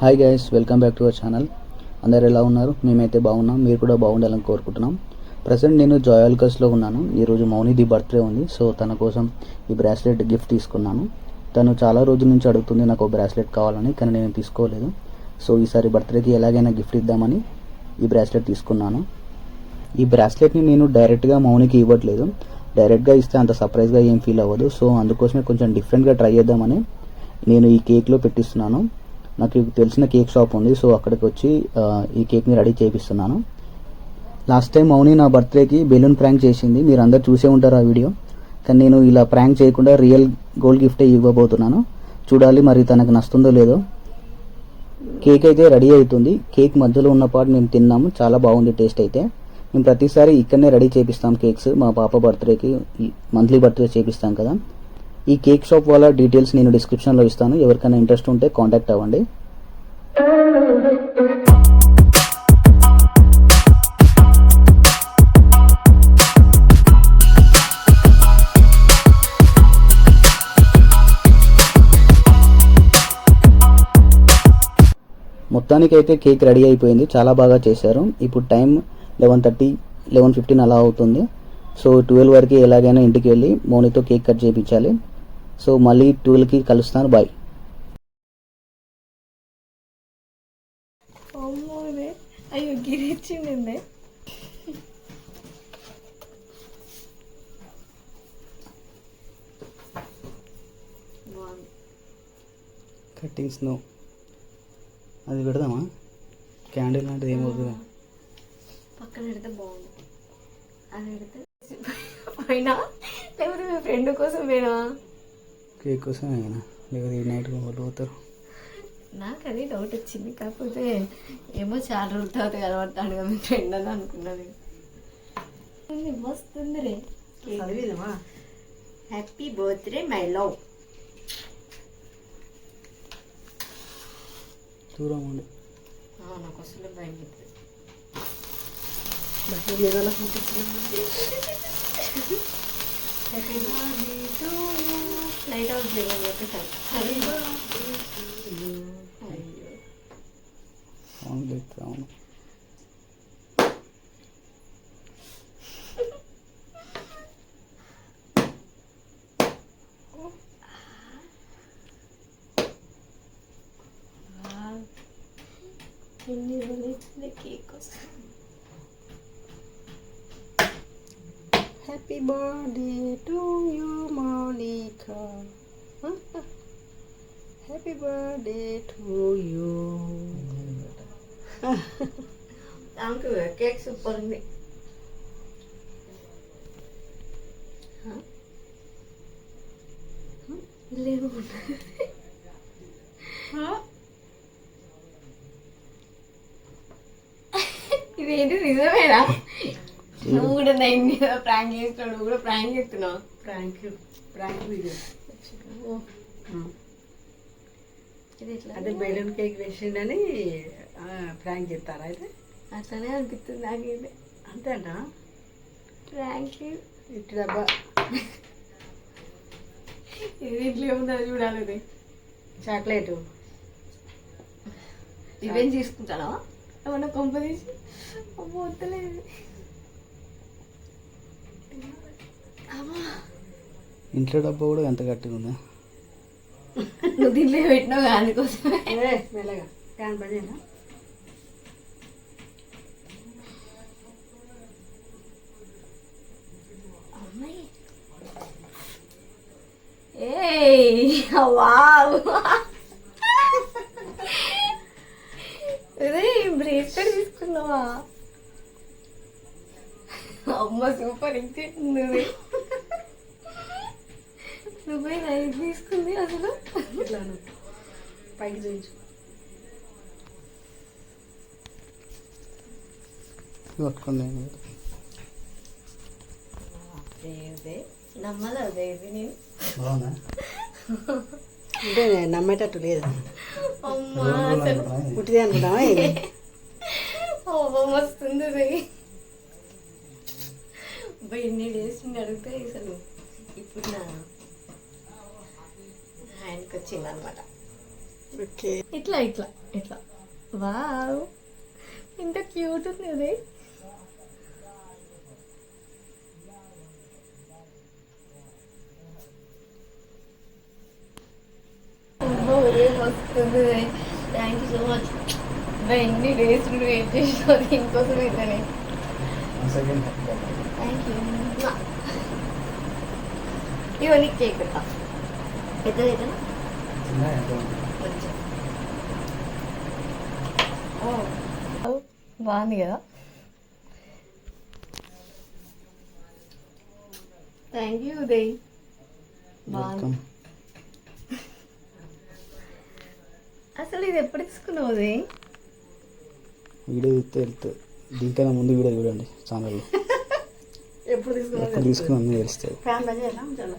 Hi guys, welcome back to our channel. అందరు ఎలా ఉన్నారు? మేమైతే బాగున్నాం, మీరు కూడా బాగుండాలని కోరుకుంటున్నాం. ప్రజెంట్ నేను జాయాల్కస్లో ఉన్నాను. ఈరోజు మౌనిది బర్త్డే ఉంది, సో తన కోసం ఈ బ్రాస్లెట్ గిఫ్ట్ తీసుకున్నాను. తను చాలా రోజుల నుంచి అడుగుతుంది నాకు బ్రాస్లెట్ కావాలని, కానీ నేను తీసుకోలేదు. సో ఈసారి బర్త్డేకి ఎలాగైనా గిఫ్ట్ ఇద్దామని ఈ బ్రాస్లెట్ తీసుకున్నాను. ఈ బ్రాస్లెట్ని నేను డైరెక్ట్గా మౌనికి ఇవ్వట్లేదు. డైరెక్ట్గా ఇస్తే అంత సర్ప్రైజ్గా ఏం ఫీల్ అవ్వదు. సో అందుకోసమే కొంచెం డిఫరెంట్గా ట్రై చేద్దామని నేను ఈ కేక్లో పెట్టిస్తున్నాను. నాకు తెలిసిన కేక్ షాప్ ఉంది, సో అక్కడికి వచ్చి ఈ కేక్ని రెడీ చేపిస్తున్నాను. లాస్ట్ టైం మౌని నా బర్త్డేకి బెలూన్ ప్రాంక్ చేసింది, మీరు అందరు చూసే ఉంటారు ఆ వీడియో. కానీ నేను ఇలా ప్రాంక్ చేయకుండా రియల్ గోల్డ్ గిఫ్టే ఇవ్వబోతున్నాను. చూడాలి మరి తనకు నచ్చుతుందో లేదో. కేక్ అయితే రెడీ అవుతుంది. కేక్ మధ్యలో ఉన్న పాటు మేము తిన్నాము, చాలా బాగుంది టేస్ట్ అయితే. మేము ప్రతిసారి ఇక్కడనే రెడీ చేపిస్తాం కేక్స్. మా పాప బర్త్డేకి మంత్లీ బర్త్డే చేపిస్తాం కదా. ఈ కేక్ షాప్ వాళ్ళ డీటెయిల్స్ నేను డిస్క్రిప్షన్లో ఇస్తాను, ఎవరికైనా ఇంట్రెస్ట్ ఉంటే కాంటాక్ట్ అవ్వండి. మొత్తానికైతే కేక్ రెడీ అయిపోయింది, చాలా బాగా చేశారు. ఇప్పుడు టైం 11:30, 11:15 అలా అవుతుంది. సో 12 వరకు ఎలాగైనా ఇంటికి వెళ్ళి మౌనితో కేక్ కట్ చేయించాలి. సో మళ్ళీ 12కి కలుస్తాను. బాయ్. అయ్యో గిరిచ్చిండే కటింగ్స్ నో, అది పెడదామా? క్యాండిల్ లాంటిది ఏమవుతుంది? పక్కన పెడితే బాగుంది. అది పెడితే పోయినా లేకపోతే మీ ఫ్రెండ్ కోసం పోయినా? కేక్ కోసం అయినా లేకపోతే ఈ నైట్ వాళ్ళు పోతారు. నాకు అది డౌట్ వచ్చింది, కాకపోతే ఏమో చాలా రోజుల తర్వాత కనబడతాడు కదా మీ ఫ్రెండ్ అని అనుకున్నది. వస్తుంది రే. Happy birthday my love. దూరం ఉండి నాకు అసలు భయం అవుతుంది. లైట్ అవుట్ చేయాలి ఒకసారి. అవును. ఎన్ని రోజులు కేక్ కోసం. Happy birthday to you Mounika, happy birthday to you. Thank you, cake super ఉంది. లేవు ఇదేంటి నిజమేనా? నువ్వు కూడా నైన్ ప్రాంక్ చేస్తున్నావు, నువ్వు కూడా ప్రాంక్ చేస్తున్నావు. ప్రాంక్ వీడియో ఇది ఎట్లా అదే బెలూన్ కేక్ వేసిండని ప్రాంక్ చేస్తారా? అయితే అట్లనే అనిపిస్తుంది నాకైతే. అంతేనా? ప్రాంక్ ఇటు డబ్బా ఇది ఇట్లా ఉందా చూడాలి. చాక్లెట్ ఇవేం తీసుకుంటానా ఏమన్నా కొంప తీసి? వద్దలేదు. ఇంట్లో డబ్బా కూడా ఎంత గట్టిగా ఉందా? నువ్వు దీంట్లో పెట్టినావు అందుకోసమే. మెల్లగా ఫ్యాన్ పడేనా? అమ్మాయి ఏ వావ్, అదే బ్రేస్లెట్ తీసుకున్నావా? అమ్మ సూపర్ ఇచ్చేస్తుంది. నువ్వే నైట్ తీసుకుంది అసలు. ఇట్లాను పైకి చూపించు. పట్టుకోండి. నమ్మదా బేబీ నేను? అంటే నమ్మేటట్టు లేదు. అమ్మా అసలు పుట్టిదే అనుకుంటావా? వస్తుంది ఎన్ని డేస్ నుండి అడిగితే అసలు ఇప్పుడు నా హ్యాండ్కి వచ్చింది అనమాట. ఓకే. ఇట్లా ఇట్లా ఇట్లా వావ్ ఎంత క్యూట్ ఉంది అది. వస్తుంది. Thank you so much. ఎన్ని డేస్ నుండి వెయిట్ చేసిన దీనికోసం అయితేనే. Thank you. ఇవన్నీ కేక్ పెట్టా పెద్దదైతే బాగుంది కదా. Thank you Uday. బాగుంది. అసలు ఇది ఎప్పుడు తీసుకున్నావు ఉదయ్? వీడియో చూస్తే వెళ్తుంది. దీనికన్నా ముందు వీడియో చూడండి ఛానల్లో. ఎప్పుడు తీసుకున్నా ఎప్పుడు తీసుకున్నాను తెలుస్తుంది. ఫ్యాన్ బంద్ చేయాలా చాలా